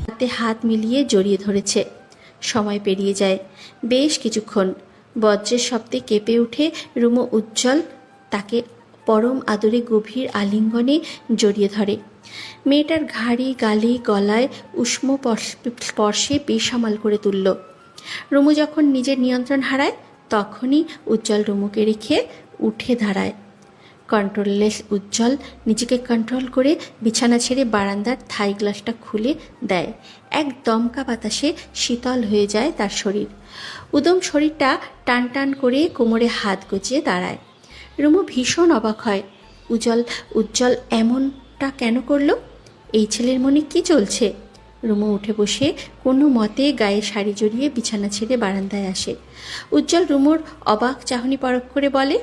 হাতে হাত মিলিয়ে জড়িয়ে ধরেছে। সময় পেরিয়ে যায় বেশ কিছুক্ষণ। বজ্রের শব্দে কেঁপে উঠে রুমু উজ্জ্বল তাকে পরম আদরে গভীর আলিঙ্গনে জড়িয়ে ধরে। মেয়েটার ঘাড়ি, গালে, গলায় উষ্ণ স্পর্শে বেসামাল করে তুলল। রুমু যখন নিজের নিয়ন্ত্রণ হারায় তখনই উজ্জ্বল রুমুকে রেখে উঠে দাঁড়ায়। কন্ট্রোললেস উজ্জ্বল নিজেকে কন্ট্রোল করে বিছানা ছেড়ে বারান্দার থাই গ্লাসটা খুলে দেয়। এক দমকা বাতাসে শীতল হয়ে যায় তার শরীর। উদম শরীরটা টান টান করে কোমরে হাত গজিয়ে দাঁড়ায়। রুমু ভীষণ অবাক হয়। উজ্জ্বল এমনটা কেন করলো? এই ছেলের মনে কি চলছে? রুমু উঠে বসে কোনো মতে গায়ে শাড়ি জড়িয়ে বিছানা ছেড়ে বারান্দায় আসে। উজ্জ্বল রুমুর অবাক চাহনি পরখ করে বলে,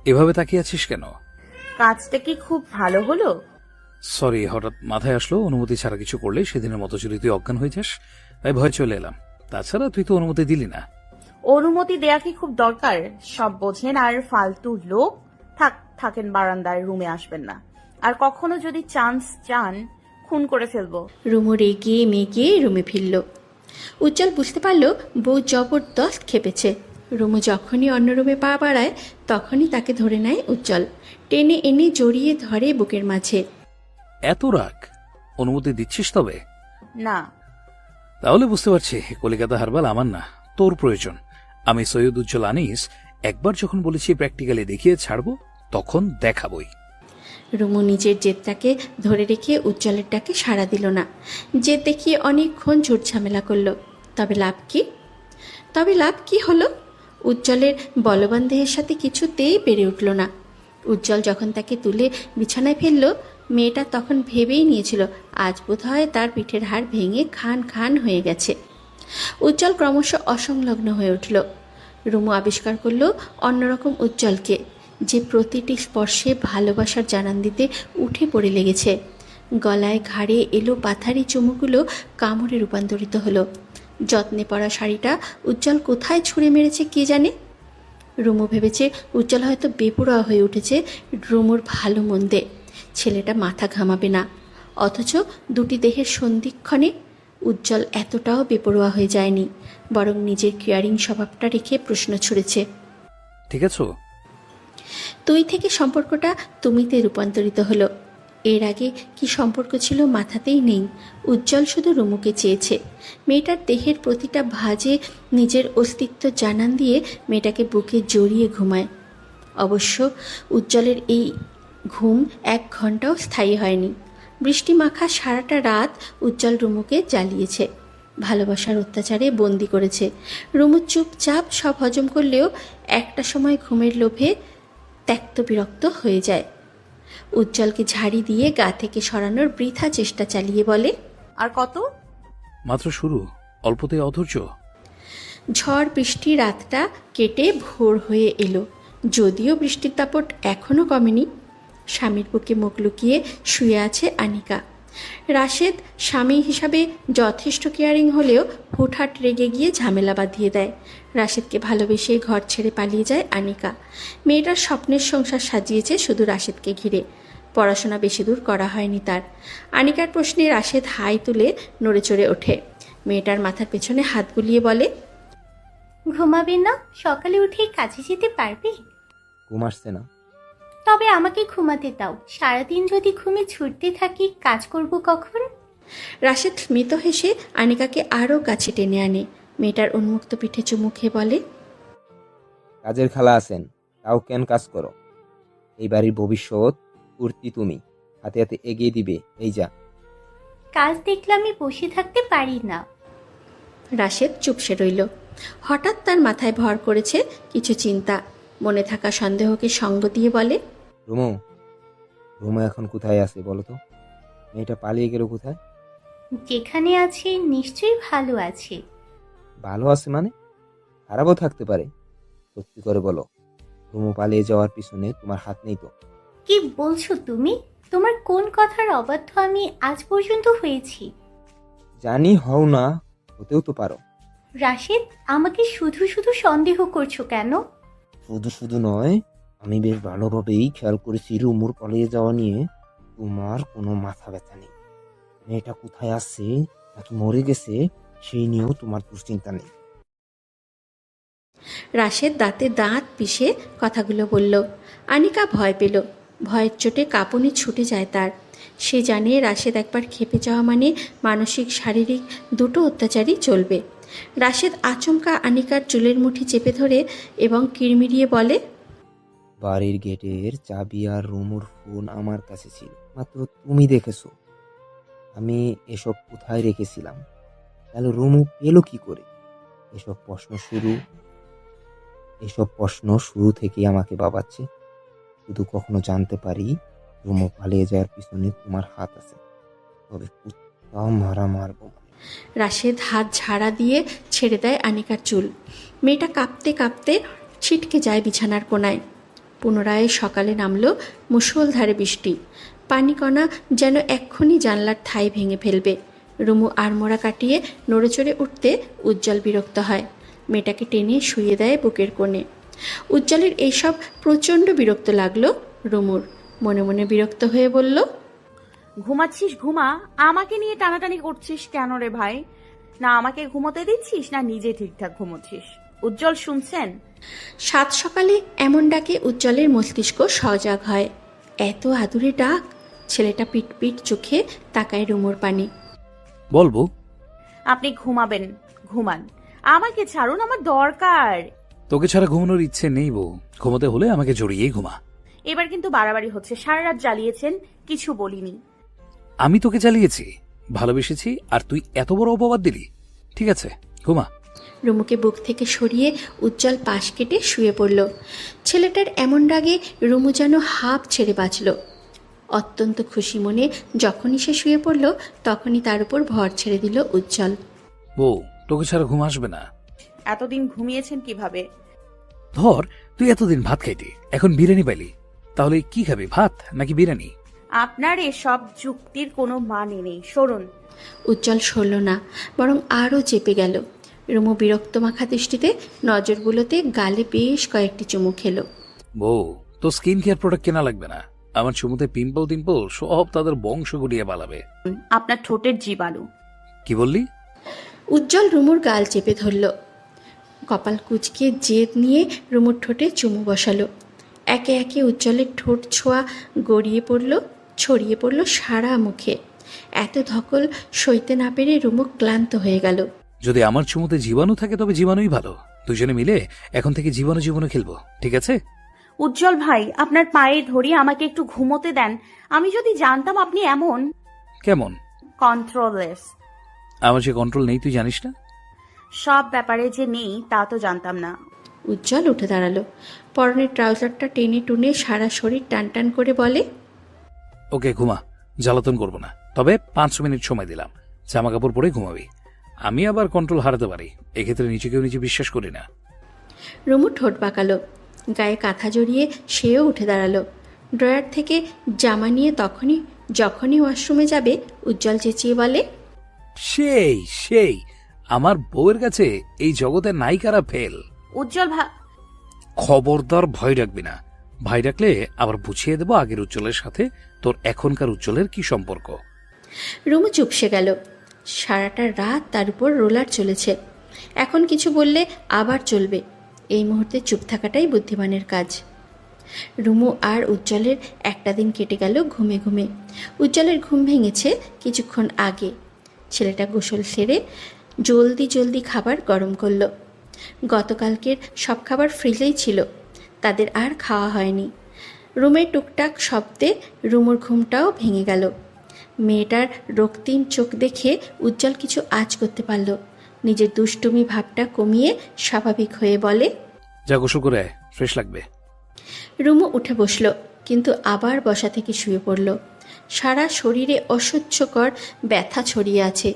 এভাবে তাকিয়ে আছিস কেন? কাজটা কি খুব ভালো হলো? সরি, হঠাৎ মাথায় আসলো অনুমতি ছাড়া কিছু করলে সেদিনের মতো যদি তুই অজ্ঞান হয়ে যাস, তাই ভয় চলে এলাম। তাছাড়া তুই তো অনুমতি দিলি না। অনুমতি দেয়া কি খুব দরকার? সব বোঝেন আর ফালতু লোক থাকেন বারান্দায়, রুমে আসবেন না। আর কখনো যদি চান্স চান খুন করে ফেলবো। রুমু রেগে মেগে রুমে ফিরল। উজ্জ্বল বুঝতে পারল বউ জবরদস্ত খেপেছে। রুমু যখনই অন্য রুমে পা বাড়ায় তখনই তাকে ধরে নেয় উজ্জ্বল। টেনে এনে জড়িয়ে ধরে বুকের মাঝে। এত রাগ? অনুমতি দিচ্ছিস তবে? না। তাহলে বুঝতে পারছি কলিকাতা হারবাল আমার না, তোর প্রয়োজন। আমি সৈয়দ উজ্জ্বল আনিস একবার যখন বলেছি প্র্যাকটিক্যালি দেখিয়ে ছাড়বো, তখন দেখাবই। রুমু নিজের জেদটাকে ধরে রেখে উজ্জ্বলের ডাকে সাড়া দিল না। জেদ দেখিয়ে অনেকক্ষণ ঝুট ঝামেলা করলো। তবে লাভ কি হলো? উজ্জ্বলের বলবান দেহের সাথে কিছুতেই পেরে উঠল না। উজ্জ্বল যখন তাকে তুলে বিছানায় ফেলল, মেয়েটা তখন ভেবেই নিয়েছিল আজ বোধহয় তার পিঠের হাড় ভেঙে খান খান হয়ে গেছে। উজ্জ্বল ক্রমশ অসংলগ্ন হয়ে উঠল। রুমু আবিষ্কার করল অন্যরকম উজ্জ্বলকে, যে প্রতিটি স্পর্শে ভালোবাসার জানান দিতে উঠে পড়ে লেগেছে। গলায় ঘাড়ে এলো পাথারি চুমুগুলো কামড়ে রূপান্তরিত হলো। যত্নে পরা শাড়িটা উজ্জ্বল কোথায় ছুঁড়ে মেরেছে কে জানে। রুমু ভেবেছে উজ্জ্বল হয়তো বেপরোয়া হয়ে উঠেছে রুমুর ভালো মন্দে। ছেলেটা মাথা ঘামাবে না, অথচ দুটি দেহের সন্ধিক্ষণে উজ্জ্বল এতটাও বেপরোয়া হয়ে যায়নি, বরং নিজের কেয়ারিং স্বভাবটা রেখে প্রশ্ন ছুড়েছে, ঠিক আছে? তুই থেকে সম্পর্কটা তুমিতে রূপান্তরিত হলো। এর আগে কি সম্পর্ক ছিল মাথাতেই নেই। উজ্জ্বল শুধু রুমুকে চেয়েছে। মেয়েটার দেহের প্রতিটা ভাঁজে নিজের অস্তিত্ব জানান দিয়ে মেয়েটাকে বুকে জড়িয়ে ঘুমায়। অবশ্য উজ্জ্বলের এই ঘুম 1 ঘন্টাও স্থায়ী হয়নি। বৃষ্টি মাখা সারাটা রাত উজ্জ্বল রুমুকে জ্বালিয়েছে, ভালোবাসার অত্যাচারে বন্দি করেছে। রুমু চুপচাপ সব হজম করলেও একটা সময় ঘুমের লোভে ত্যক্ত বিরক্ত হয়ে যায়। উজ্জ্বলকে ঝাড়ি দিয়ে গা থেকে সরানোর বৃথা চেষ্টা চালিয়ে বলে, আর কত? মাত্র শুরু, অল্পতেই অধৈর্য। ঝড় বৃষ্টি রাতটা কেটে ভোর হয়ে এলো, যদিও বৃষ্টির দাপট এখনও কমেনি। স্বামীর বুকে মুখ লুকিয়ে শুয়ে আছে আনিকা। রাশেদ স্বামী হিসাবে যথেষ্ট কেয়ারিং হলেও হুটহাট রেগে গিয়ে ঝামেলা বাঁধিয়ে দেয়। রাশেদকে ভালোবেসে ঘর ছেড়ে পালিয়ে যায় আনিকা। মেয়েটার স্বপ্নের সংসার সাজিয়েছে শুধু রাশেদকে ঘিরে। পড়াশোনা বেশি দূর করা হয়নি তার। আনিকার প্রশ্নে রাশেদ হাই তুলে নড়ে চড়ে ওঠে। মেয়েটার মাথার পেছনে হাত বুলিয়ে বলে, ঘুমাবি না? সকালে উঠে কাজে যেতে পারবি? ঘুম আসছে না। তবে আমাকে ঘুমাতে দাও। সারাদিন যদি ঘুমে ছুটতে থাকি কাজ করব কখন? রাশেদ স্মিত হেসে আনিকাকে আরও কাছে টেনে আনে। মেয়েটার উন্মুক্ত পিঠে চুমু খেয়ে বলে, কাজের খালা আছেন, তাও কেন কাজ করো? এই বাড়ির ভবিষ্যৎ উঠতি তুমি, হাতে হাতে এগিয়ে দিবে। এই যা। কাজ দেখলে আমি বসে থাকতে পারি না। রাশেদ চুপসে রইল। হঠাৎ তার মাথায় ভর করেছে কিছু চিন্তা। মনে থাকা সন্দেহকে সঙ্গ দিয়ে বলে, রুমু রুমু এখন কোথায় আছে বলো তো? মেয়েটা পালিয়ে গেল কোথায়? যেখানে আছে নিশ্চয়ই ভালো আছে। ভালো আছে মানে? খারাপও থাকতে পারে। সত্যি করে বলো, রুমু পালিয়ে যাওয়ার পিছনে তোমার হাত নেই তো? কি বলছো তুমি? তোমার কোন কথার অবাধ্য আমি আজ পর্যন্ত হয়েছি? জানি হও না, হতেও তো পারো। রাশেদ, আমাকে শুধু শুধু সন্দেহ করছো কেন? শুধু শুধু নয়, আমি বেশ ভালোভাবেই খেয়াল করেছি রুমুর পালিয়ে যাওয়া নিয়ে তোমার কোনো মাথা ব্যথা নেই। মেয়েটা কোথায় আছে নাকি মরে গেছে সেই নিয়েও তোমার দুশ্চিন্তা নেই। রাশেদ দাঁতে দাঁত পিষে কথাগুলো বলল। আনিকা ভয় পেল। ভয়ের চোটে কাঁপুনি ছুটে যায় তার। সে জানে রাশেদ একবার খেপে যাওয়া মানে মানসিক শারীরিক দুটো অত্যাচারই চলবে। রাশেদ আচমকা আনিকার চুলের মুঠি চেপে ধরে এবং কিড়মিড়িয়ে বলে, বাড়ির গেটের চাবি আর রুমুর ফোন আমার কাছে ছিল, মাত্র তুমি দেখেছো। আমি এসব কোথায় রেখেছিলাম, তাহলে রুমু পেলো কি করে? এসব প্রশ্ন শুরু থেকেই আমাকে ভাবাচ্ছে। শুধু কখনো জানতে পারি রুমু পালিয়ে যাওয়ার পিছনে তোমার হাত আছে, তবে কুত্তা মারা মারবো। রাশেদ হাত ঝাড়া দিয়ে ছেড়ে দেয় আনিকার চুল। মেয়েটা কাঁপতে কাঁপতে ছিটকে যায় বিছানার কোণায়। পুনরায় সকালে নামলো মুষলধারে বৃষ্টি। পানিকণা যেন এক্ষুনি জানলার ঠাই ভেঙে ফেলবে। রুমু আড়মোড়া কাটিয়ে নড়েচড়ে উঠতে উজ্জ্বল বিরক্ত হয়। মেয়েটাকে টেনে শুইয়ে দেয় বুকের কোণে। উজ্জ্বলের এইসব প্রচণ্ড বিরক্ত লাগলো রুমুর। মনে মনে বিরক্ত হয়ে বলল, ঘুমাচ্ছিস ঘুমা, আমাকে নিয়ে টানাটানি করছিস কেন রে ভাই? না আমাকে ঘুমোতে দিচ্ছিস না নিজে ঠিকঠাক ঘুমোচ্ছিস? উজ্জ্বল শুনছেন? সাত সকালে এমন ডাকে উজ্জ্বলের মস্তিষ্ক সজাগ হয়। এত আদুরে ডাক! ছেলেটা পিটপিট চোখে তাকায় রুমুর পানি। বলবো? আপনি ঘুমাবেন, ঘুমান। আমাকে ছাড়ুন, আমার দরকার। তোকে ছাড়া ঘুমানোর ইচ্ছে নেই বউ। ঘুমোতে হলে আমাকে জড়িয়েই ঘুমা। এবার কিন্তু বাড়াবাড়ি হচ্ছে। সারা রাত জ্বালিয়েছেন, কিছু বলিনি। আমি তোকে জ্বালিয়েছি, ভালোবেসেছি, আর তুই এত বড় অপবাদ দিলি? ঠিক আছে, ঘুমা। রুমুকে বুক থেকে সরিয়ে উজ্জ্বল পাশ কেটে শুয়ে পড়ল। ছেলেটার এমন রাগে রুমু যেন হাঁপ ছেড়ে বাঁচল। অত্যন্ত খুশি মনে যখনই সে শুয়ে পড়ল তখনই তার উপর ভর ছেড়ে দিল উজ্জ্বল। বউ, তোকে ছাড়া ঘুম আসবে না। এতদিন ঘুমিয়েছেন কিভাবে? ধর, তুই এতদিন ভাত খাইতি, এখন বিরিয়ানি পাইলি, তাহলে কি খাবি, ভাত নাকি বিরিয়ানি? আপনার এসব যুক্তির কোনো মানে নেই, সরুন। উজ্জ্বল সরল না, বরং আরও চেপে গেল। রুমু বিরক্ত মাখা দৃষ্টিতে নজর বুলোতে গালে বেশ কয়েকটি চুমু খেলো। বউ, তো স্কিন কেয়ার প্রোডাক্ট কেনা লাগবে না। আমার চুমুতে পিম্পল টিম্পল সব তাদের বংশ গুটিয়ে পালাবে। আপনার ঠোঁটের জীবাণু। কি বললি? উজ্জ্বল রুমুর গাল চেপে ধরল। কপাল কুঁচকে জেদ নিয়ে রুমুর ঠোঁটে চুমু বসালো। একে একে উজ্জ্বলের ঠোঁট ছোঁয়া ছড়িয়ে পড়ল সারা মুখে। এত ধকল সইতে না পেরে রুমু ক্লান্ত হয়ে গেল। যদি আমার চুমুতে জীবাণু থাকে তবে জীবাণুই ভালো। দুজনে মিলে এখন থেকে জীবাণু খেলবো, ঠিক আছে? উজ্জ্বল ভাই, আপনার পায়ে ধরি, আমাকে একটু ঘুমোতে দেন। আমি যদি জানতাম আপনি এমন কেমন কন্ট্রোললেস। আমার যে কন্ট্রোল নেই তুই জানিস না? সব ব্যাপারে যে নেই তা তো জানতাম না। উজ্জ্বল উঠে দাঁড়ালো। পরনের ট্রাউজারটা টেনে টুনে সারা শরীর টান টান করে বলে, ওকে, ঘুমা, জ্বালাতন করবো না। তবে 5 মিনিট সময় দিলাম, জামা কাপড় পরে ঘুমাবি। আমি আবার কন্ট্রোল হারাতে পারি, এক্ষেত্রে নিজেকেও নিজে বিশ্বাস করি না। রুমু ঠোঁট পাকালো। গায়ে কাঁথা জড়িয়ে সেও উঠে দাঁড়ালো। ড্রয়ার থেকে জামা নিয়ে যখনই ওয়াশরুমে যাবে উজ্জ্বল চেঁচিয়ে বলে, সেই আমার বউয়ের কাছে এই জগতের নায়িকারা ফেল। উজ্জ্বল খবরদার ভয় রাখবি না। ভাই ডাকলে আবার বুঝিয়ে দেবো আগের উজ্জ্বলের সাথে তোর এখনকার উজ্জ্বলের কি সম্পর্ক। রুমু চুপসে গেল। সারাটা রাত তার উপর রোলার চলেছে। এখন কিছু বললে আবার চলবে। এই মুহূর্তে চুপ থাকাটাই বুদ্ধিমানের কাজ। রুমু আর উজ্জ্বলের একটা দিন কেটে গেল ঘুমে ঘুমে। উজ্জ্বলের ঘুম ভেঙেছে কিছুক্ষণ আগে। ছেলেটা গোসল সেরে জলদি খাবার গরম করল। গতকালকের সব খাবার ফ্রিজেই ছিল, তাদের আর খাওয়া হয়নি। রুমের টুকটাক শব্দে রুমুর ঘুমটাও ভেঙে গেল। মেয়েটার রক্তিম চোখ দেখে উজ্জ্বল কিছু আঁচ করতে পারল। নিজের দুষ্টুমি ভাবটা কমিয়ে স্বাভাবিক হয়ে বলে, যা গোসল করে আয়, ফ্রেশ লাগবে। রুমু উঠে বসল, কিন্তু আবার বসা থেকে শুয়ে পড়ল। সারা শরীরে অসহ্যকর ব্যথা ছড়িয়ে আছে।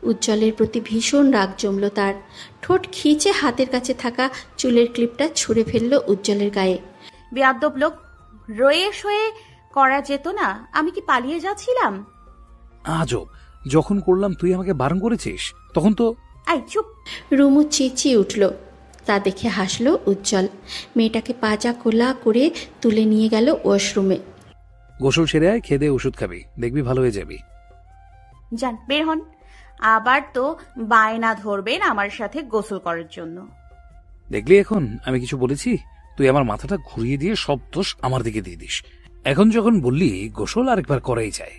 উজ্জ্বলের প্রতি ভীষণ রাগ জমল তার। ঠোঁট খিঁচে হাতের কাছে থাকা চুলের ক্লিপটা ছুঁড়ে ফেলল উজ্জ্বলের গায়ে। বেয়াদ্দব লোক, রয়ে শয়ে করা যেত না? আমি কি পালিয়ে যাচ্ছিলাম? আজব, যখন করলাম তুই আমাকে বারণ করেছিস, তখন তো। আই চুপ! রুমু চেঁচিয়ে উঠল। তা দেখে হাসল উজ্জ্বল। মেয়েটাকে পাজা কোলা করে তুলে নিয়ে গেল ওয়াশরুমে। গোসল সেরে আয়, খেয়ে দিয়ে ওষুধ খাবি, দেখবি ভালো হয়ে যাবি। যান বের হন, আবার তো বায়না ধরবেন আমার সাথে গোসল করার জন্য। দেখলি এখন আমি কিছু বলেছি? তুই আমার মাথাটা ঘুরিয়ে দিয়ে সব দোষ আমার দিকে দিয়ে দিস। এখন যখন বললি গোসল আরেকবার করাই যায়।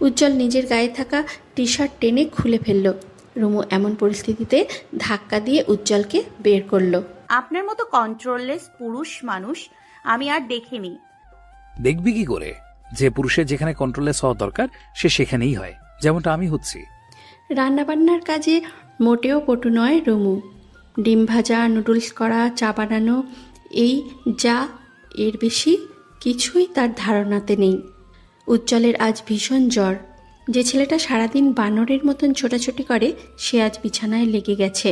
উজ্জ্বল নিজের গায়ে থাকা টি শার্ট টেনে খুলে ফেলল। রুমু এমন পরিস্থিতিতে ধাক্কা দিয়ে উজ্জ্বলকে বের করলো। আপনার মতো কন্ট্রোললেস পুরুষ মানুষ আমি আর দেখিনি। দেখবি কি করে? যে পুরুষের যেখানে কন্ট্রোলেস হওয়া দরকার সে সেখানেই হয়, যেমনটা আমি হচ্ছি। রান্নাবান্নার কাজে মোটেও পটু নয় রুমু। ডিম ভাজা, নুডলস করা, চা বানানো, এই যা, এর বেশি কিছুই তার ধারণাতে নেই। উজ্জ্বলের আজ ভীষণ জ্বর। যে ছেলেটা সারাদিন বানরের মতন ছোটাছুটি করে সে আজ বিছানায় লেগে গেছে।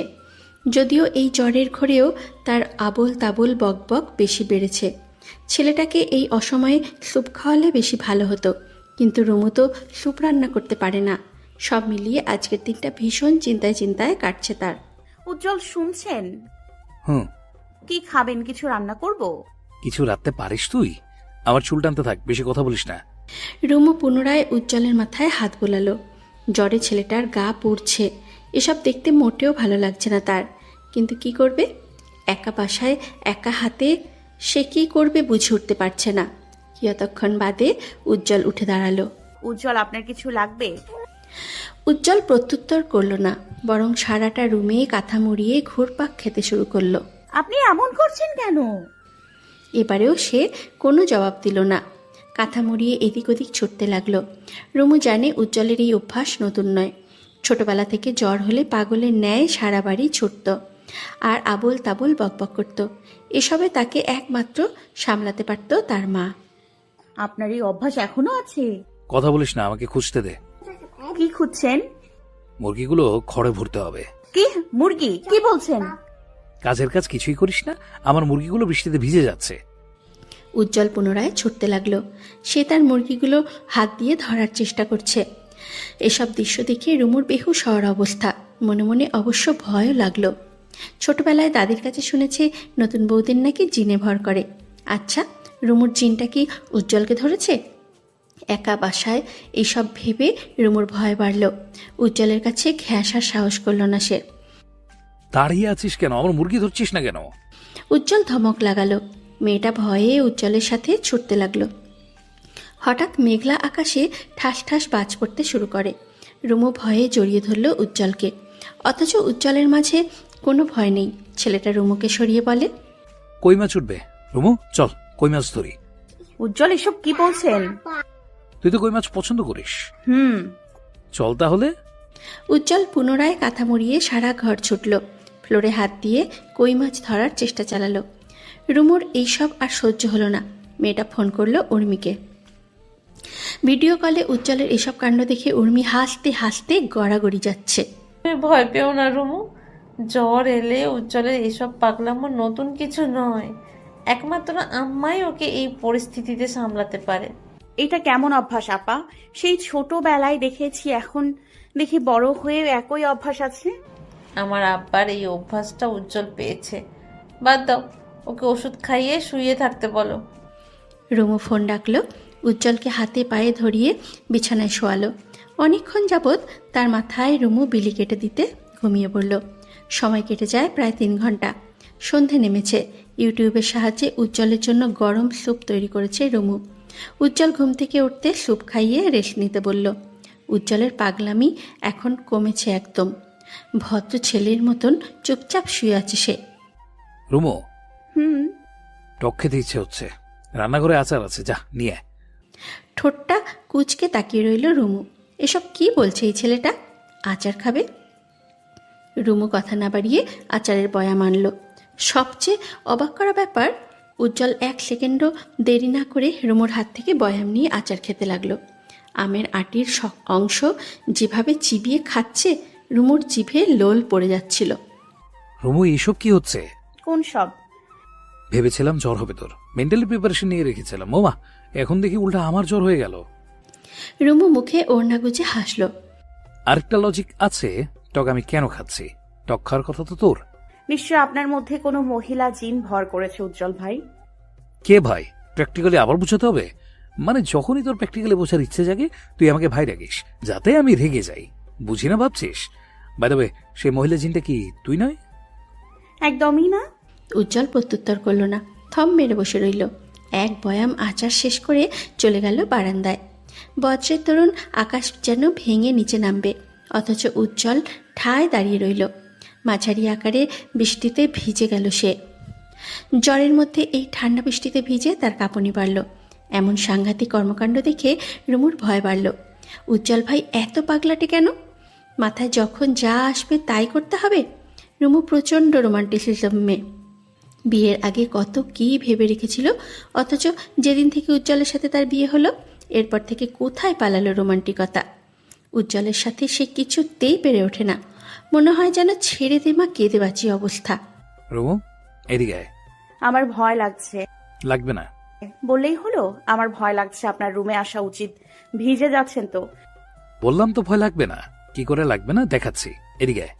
যদিও এই জ্বরের ঘরেও তার আবোল তাবোল বকবক বেশি বেড়েছে। ছেলেটাকে এই অসময়ে স্যুপ খাওয়ালে বেশি ভালো হতো, কিন্তু রুমু তো স্যুপ রান্না করতে পারে না। সব মিলিয়ে আজকের দিনটা ভীষণ চিন্তায় কাটছে তার। উজ্জ্বল শুনছেন? হুম। কি খাবেন? কিছু রান্না করব? কিছু রাখতে পারিস তুই? আমার চুল টানতে থাক, বেশি কথা বলিস না। রুমু পুনরায় উজ্জ্বলের মাথায় হাত বোলালো। জ্বরে ছেলেটার গা পুড়ছে। এসব দেখতে মোটেও ভালো লাগছে না তার, কিন্তু কি করবে? একা বাসায় একা হাতে সে কি করবে বুঝে উঠতে পারছে না। কিয়তক্ষণ বাদে উজ্জ্বল উঠে দাঁড়ালো। উজ্জ্বল আপনার কিছু লাগবে? উজ্জ্বল প্রত্যুত্তর করল না, বরং সারাটা রুমে কাঁথা মুড়িয়ে ঘুরপাক খেতে শুরু করলো। আপনি এমন করছেন কেন? এবারেও সে কোনো জবাব দিল না। কাঁথা মুড়িয়ে এদিক ওদিক ছুটতে লাগলো। রুমু জানে উজ্জ্বলের এই অভ্যাস নতুন নয়। ছোটবেলা থেকে জ্বর হলে পাগলের ন্যায় সারা বাড়ি ছুটত আর আবোল তাবোল বকবক করত। এসবে তাকে একমাত্র সামলাতে পারত তার মা। আপনার এই অভ্যাস এখনো আছে? কথা বলিস না, আমাকে খুঁজতে দে। কি খুঁজছেন? মুরগিগুলো খড়ে ভরতে হবে। কি মুরগি? কি বলছেন? কাজের কাজ কিছুই করিস না, আমার মুরগিগুলো বৃষ্টিতে ভিজে যাচ্ছে। উজ্জ্বল পুনরায় ছুটতে লাগলো। সে তার মুরগিগুলো হাত দিয়ে ধরার চেষ্টা করছে। এসব দৃশ্য দেখে রুমুর বেহুশ হওয়ার অবস্থা। মনে মনে অবশ্য ভয়ও লাগলো। ছোটবেলায় দাদির কাছে শুনেছে নতুন বউদের নাকি জিনে ভর করে। আচ্ছা, রুমুর জিনটা কি উজ্জ্বলকে ধরেছে? একা বাসায় এইসব ভেবে রুমুর ভয় বাড়ল। উজ্জ্বলের কাছে ঘেঁষার সাহস করল না সে। দাঁড়িয়ে আছিস কেন? আমার মুরগি ধরছিস না কেন? উজ্জ্বল ধমক লাগালো। মেয়েটা ভয়ে উজ্জ্বলের সাথে ছুটতে লাগলো। হঠাৎ মেঘলা আকাশে ঠাস ঠাস বাজ পড়তে শুরু করে। রুমু ভয়ে জড়িয়ে ধরল উজ্জ্বলকে, অথচ উজ্জ্বলের মাঝে কোনো ভয় নেই। ছেলেটা রুমুকে সরিয়ে বলে, কই মাছ উঠবে? রুমু চল কই মাছ ধরি। উজ্জ্বল এসব কি বলছেন? তুই তো কই মাছ পছন্দ করিস। চল তাহলে। উজ্জ্বল পুনরায় কাঁথা মুড়িয়ে সারা ঘর ছুটল। ফ্লোরে হাত দিয়ে কই মাছ ধরার চেষ্টা চালালো। রুমুর এইসব আর সহ্য হলো না। মেয়েটা ফোন করলো উর্মিকে। ভিডিও কলে উজ্জ্বলের এসব কাণ্ড দেখে উর্মি হাসতে হাসতে গড়াগড়ি যাচ্ছে। ভয় পেও না রুমু, জ্বর এলে উজ্জ্বলের এসব পাগলামো নতুন কিছু নয়। একমাত্র আম্মাই ওকে এই পরিস্থিতিতে সামলাতে পারে। এটা কেমন অভ্যাস আপা? সেই ছোটবেলায় দেখেছি, এখন দেখি বড় হয়ে একই অভ্যাস আছে। আমার আব্বার এই অভ্যাসটা উজ্জ্বল পেয়েছে। বাদ দাও, ওকে ওষুধ খাইয়ে শুয়ে থাকতে বলো। রুমু ফোন ডাকলো। উজ্জ্বলকে হাতে পায়ে ধরিয়ে বিছানায় শোয়ালো। অনেকক্ষণ যাবৎ তার মাথায় রুমু বিলি কেটে দিতে ঘুমিয়ে পড়ল। সময় কেটে যায় প্রায় 3 ঘন্টা। সন্ধে নেমেছে। ইউটিউবের সাহায্যে উজ্জ্বলের জন্য গরম স্যুপ তৈরি করেছে রুমু। উজ্জ্বল ঘুম থেকে উঠতে স্যুপ খাইয়ে রেস্ট নিতে বলল। উজ্জ্বলের পাগলামি এখন কমেছে একদম। ভদ্র ছেলের মতন চুপচাপ শুয়ে আছে সে। রুমু, হুম। টক খেতে ইচ্ছে হচ্ছে, রান্নাঘরে আচার আছে, যা নিয়ে। ঠোঁটটা কুচকে তাকিয়ে রইল রুমু। এসব কি বলছে এই ছেলেটা? আচার খাবে? রুমু কথা না বাড়িয়ে আচারের বয়াম আনল। সবচেয়ে অবাক করা ব্যাপার, উজ্জ্বল 1 সেকেন্ডও দেরি না করে রুমুর হাত থেকে বয়াম নিয়ে আচার খেতে লাগলো। আমের আটির অংশ যেভাবে চিবিয়ে খাচ্ছে, রুমুর জিভে লোল পড়ে যাচ্ছিল। রুমু, এইসব কি হচ্ছে? কোন সব? ভেবেছিলাম জ্বর হবে তোর, মেন্টালি প্রিপারেশন নিয়ে রেখেছিলাম। মোমা, এখন দেখি উল্টা আমার জ্বর হয়ে গেল। রুমু মুখে ওড়না গুজে হাসলো। আরেকটা লজিক আছে, টক আমি কেন খাচ্ছি? টক খাওয়ার কথা তো তোর। নিশ্চয় আপনার মধ্যে কোনো মহিলা জিন ভর করেছে উজ্জ্বল ভাই। কে ভাই? প্র্যাকটিক্যালি আবার বুঝাতে হবে? মানে যখনই তোর প্র্যাকটিক্যালে বোঝার ইচ্ছে জাগে তুই আমাকে ভাই রাখিস, যাতে আমি রেগে যাই। বুঝি না ভাবছিস? বাই দ্য ওয়ে, সেই মহিলা জিনটা কি তুই নয়? একদমই না। উজ্জ্বল প্রত্যুত্তর করল না, থম মেরে বসে রইল। এক বয়াম আচার শেষ করে চলে গেল বারান্দায়। বজ্রের তরুণ আকাশ যেন ভেঙে নিচে নামবে, অথচ উজ্জ্বল ঠায় দাঁড়িয়ে রইল। মাঝারি আকারে বৃষ্টিতে ভিজে গেল সে। জ্বরের মধ্যে এই ঠান্ডা বৃষ্টিতে ভিজে তার কাঁপুনি বাড়ল। এমন সাংঘাতিক কর্মকাণ্ড দেখে রুমুর ভয় বাড়ল। উজ্জ্বল ভাই এত পাগলাটে কেন? মাথায় যখন যা আসবে তাই করতে হবে? রুমু প্রচণ্ড রোমান্টিসিজমে। বিয়ের আগে কত কী ভেবে রেখেছিল, অথচ যেদিন থেকে উজ্জ্বলের সাথে তার বিয়ে হলো এরপর থেকে কোথায় পালালো রোমান্টিকতা। উজ্জ্বলের সাথে সে কিছুতেই পেরে ওঠে না। মনে হয় যেন ছেড়ে দে মা, কেঁদে বাঁচি অবস্থা। রুমু, এদিকে আয়। আমার ভয় লাগছে। লাগবে না। বললেই হলো আমার ভয় লাগছে, আপনার রুমে আসা উচিত। ভিজে যাচ্ছেন তো। বললাম তো ভয় লাগবে না। কি করে লাগবে না দেখাচ্ছি, এদিকে আয়।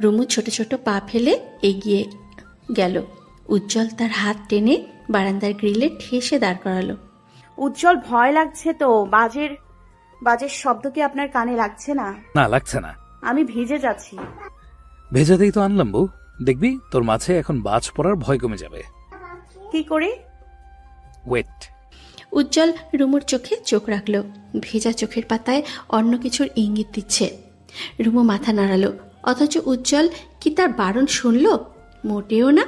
রুমু ছোট ছোট পা ফেলে এগিয়ে গেল। উজ্জ্বল তার হাত টেনে বারান্দার গ্রিলে ঠেসে দাঁড় করালো। উজ্জ্বল, ভয় লাগছে তো। বাজের শব্দ কি আপনার কানে লাগছে না? না, লাগছে না। আমি ভিজে যাচ্ছি। ভেজাতেই তো আনলাম বউ। দেখবি তোর মাঝে এখন বাজ পড়ার ভয় কমে যাবে। কি করে? ওয়েট। উজ্জ্বল রুমুর চোখে চোখ রাখল। ভেজা চোখের পাতায় অন্য কিছুর ইঙ্গিত দিচ্ছে। রুমু মাথা নাড়ালো, অথচ উজ্জ্বল কি তার বারণ শুনল? মোটেও না।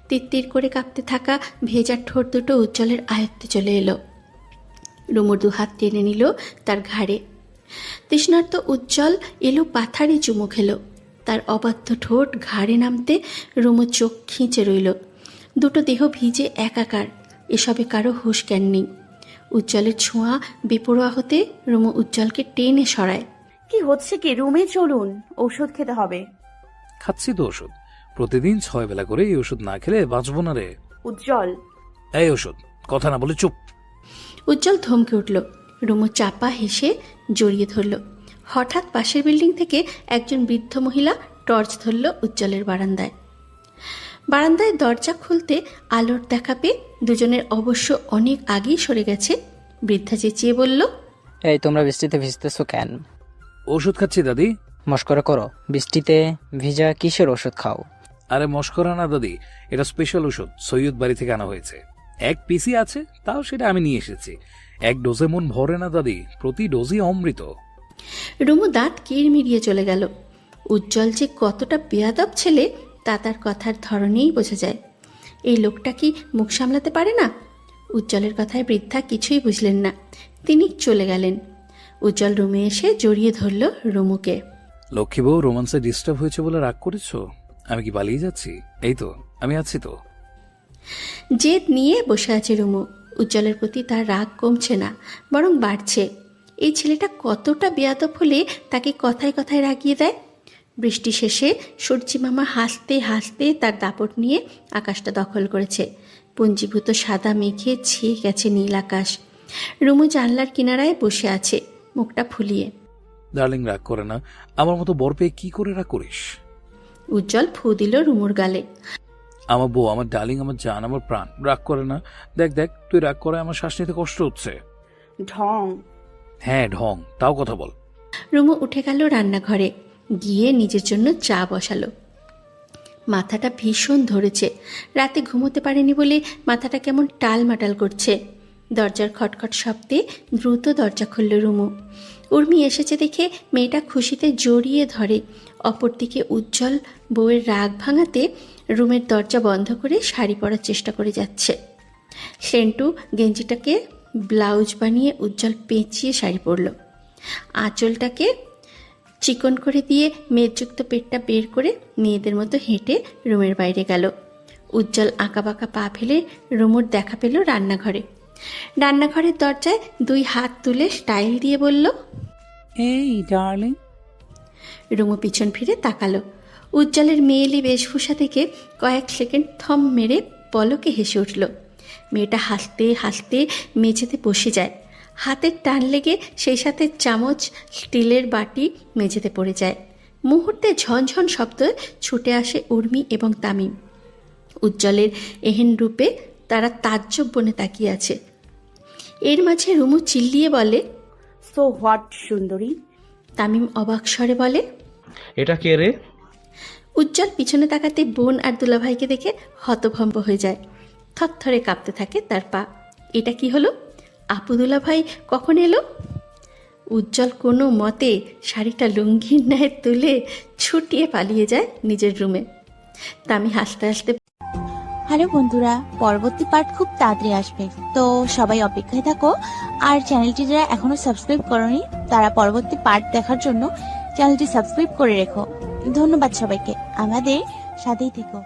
তিত্তির করে কাঁপতে থাকা ভেজা ঠোঁট দুটো উজ্জ্বলের আয়ত্তে চলে এলো। রুমুর দুহাত টেনে নিল তার ঘাড়ে। তৃষ্ণার্ত উজ্জ্বল এলো পাথারি চুমু খেলো। তার অবাধ্য ঠোঁট ঘাড়ে নামতে রুমু চোখ খিঁচে রইল। দুটো দেহ ভিজে একাকার, এসবে কারো হুঁশ জ্ঞান নেই। উজ্জ্বলের ছোঁয়া বেপরোয়া হতে রুমু উজ্জ্বলকে টেনে সরায়। কি হচ্ছে কি? রুমে চলুন, ঔষধ খেতে হবে। খাচ্ছি তো ওষুধ। প্রতিদিন 6 বেলা করে এই ওষুধ না খেলে বাঁচবো না রে। উজ্জ্বল, এই ওষুধ, কথা না বলে চুপ। উজ্জ্বল থমকে উঠল। রুমু চাপা হেসে জড়িয়ে ধরল। হঠাৎ পাশের বিল্ডিং থেকে একজন বৃদ্ধ মহিলা টর্চ ধরল উজ্জ্বলের বারান্দায়। বারান্দায় দরজা খুলতে আলোর দেখা পেয়ে দুজনের অবশ্য অনেক আগেই সরে গেছে। বৃদ্ধা চেঁচিয়ে বলল, এই তোমরা বৃষ্টিতে ভিজতেছো কেন? ওষুধ খাচ্ছি দাদি। মস্করা করো? বৃষ্টিতে ভিজা কিসের ওষুধ খাও? আরে মস্করা না দাদি, এটা স্পেশাল ওষুধ সৈয়দ বাড়ি থেকে আনা হয়েছে। 1 পিসি আছে, তাও সেটা আমি নিয়ে এসেছি। 1 ডোজে মন ভরে না দাদি, প্রতি ডোজই অমৃত। রুমু দাঁত কিড়মিড়িয়ে চলে গেল। উজ্জ্বল যে কতটা বেয়াদব ছেলে তা তার কথার ধরনেই বোঝা যায়। এই লোকটা কি মুখ সামলাতে পারে না? উজ্জ্বলের কথায় বৃদ্ধা কিছুই বুঝলেন না। তিনি চলে গেলেন। উজ্জ্বল রুমে এসে জড়িয়ে ধরল রুমুকে। লক্ষ্মী বউ, রোমান্সে ডিস্টার্ব হয়েছে বলে রাগ করেছো? আমি কি পালিয়ে যাচ্ছি? এই তো আমি আছি তো। জেদ নিয়ে বসে আছে রুমু। উজ্জ্বলের প্রতি তার রাগ কমছে না, বরং বাড়ছে। এই ছেলেটা কতটা বেয়াদব হলে তাকে কথায় কথায় রাগিয়ে দেয়। বৃষ্টি শেষে সূর্যি মামা হাসতে হাসতে তার দাপট নিয়ে আকাশটা দখল করেছে। পুঞ্জীভূত সাদা মেঘে ছেয়ে গেছে নীল আকাশ। রুমু জানলার কিনারায় বসে আছে, মুখটা ফুলিয়ে। ডার্লিং, রাগ করে না। আমার মতো বর পেয়ে কি করে রাগ করিস? উজ্জ্বল ফু দিল রুমুর গালে। আমার বউ, আমার ডার্লিং, আমার জান, আমার প্রাণ, রাগ করে না। দেখ দেখ, তুই রাগ করায় আমার শ্বাস নিতে কষ্ট হচ্ছে। ঢং। হ্যাঁ ঢং, তাও কথা বল। রুমু উঠে গেল রান্নাঘরে, গিয়ে নিজের জন্য চা বসালো। মাথাটা ভীষণ ধরেছে। রাতে ঘুমোতে পারেনি বলে মাথাটা কেমন টালমাটাল করছে। দরজার খটখট শব্দে দ্রুত দরজা খুলল রুমু। উর্মি এসেছে দেখে মেয়েটা খুশিতে জড়িয়ে ধরে। অপরদিকে উজ্জ্বল বউয়ের রাগ ভাঙাতে রুমের দরজা বন্ধ করে শাড়ি পরার চেষ্টা করে যাচ্ছে। সেন্টু গেঞ্জিটাকে ব্লাউজ বানিয়ে উজ্জ্বল পেঁচিয়ে শাড়ি পরল। আঁচলটাকে চিকন করে দিয়ে মেদযুক্ত পেটটা বের করে মেয়েদের মতো হেঁটে রুমের বাইরে গেল। উজ্জ্বল আঁকাবাঁকা পা ফেলে রুমুর দেখা পেল রান্নাঘরে। রান্নাঘরের দরজায় 2 হাত তুলে স্টাইল দিয়ে বলল, এই ডার্লিং। রুমু পিছন ফিরে তাকালো। উজ্জ্বলের মেয়েলি বেশভূষা থেকে কয়েক সেকেন্ড থম মেরে পলকে হেসে উঠল। মেয়েটা হাসতে হাসতে মেঝেতে বসে যায়। হাতের টান লেগে সেই সাথে চামচ, স্টিলের বাটি মেঝেতে পড়ে যায়। মুহূর্তে ঝনঝন শব্দ ছুটে আসে উর্মি এবং তামিম। উজ্জ্বলের এহেন রূপে তারা তাজ্জব বনে তাকিয়ে আছে। এর মাঝে রুমু চিল্লিয়ে বলে, সো হোয়াট সুন্দরী? তামিম অবাক স্বরে বলে। এটা কে রে? উজ্জ্বল পিছনে তাকাতে বোন আর দুলাভাইকে দেখে হতভম্ব হয়ে যায়। থরথরে কাঁপতে থাকে তার পা। এটা কি হলো? আপু দুলাভাই কখন এলো? উজ্জ্বল কোনো মতে শাড়িটা লুঙ্গির ন্যায় তুলে ছুটিয়ে পালিয়ে যায় নিজের রুমে। তামি হাসতে হাসতে, হ্যালো বন্ধুরা, পরবর্তী পার্ট খুব তাড়াতাড়ি আসবে, তো সবাই অপেক্ষায় থাকো। আর চ্যানেলটি যারা এখনো সাবস্ক্রাইব করনি তারা পরবর্তী পার্ট দেখার জন্য চ্যানেলটি সাবস্ক্রাইব করে রেখো। ধন্যবাদ সবাইকে, আমাদের সাথেই থেকো।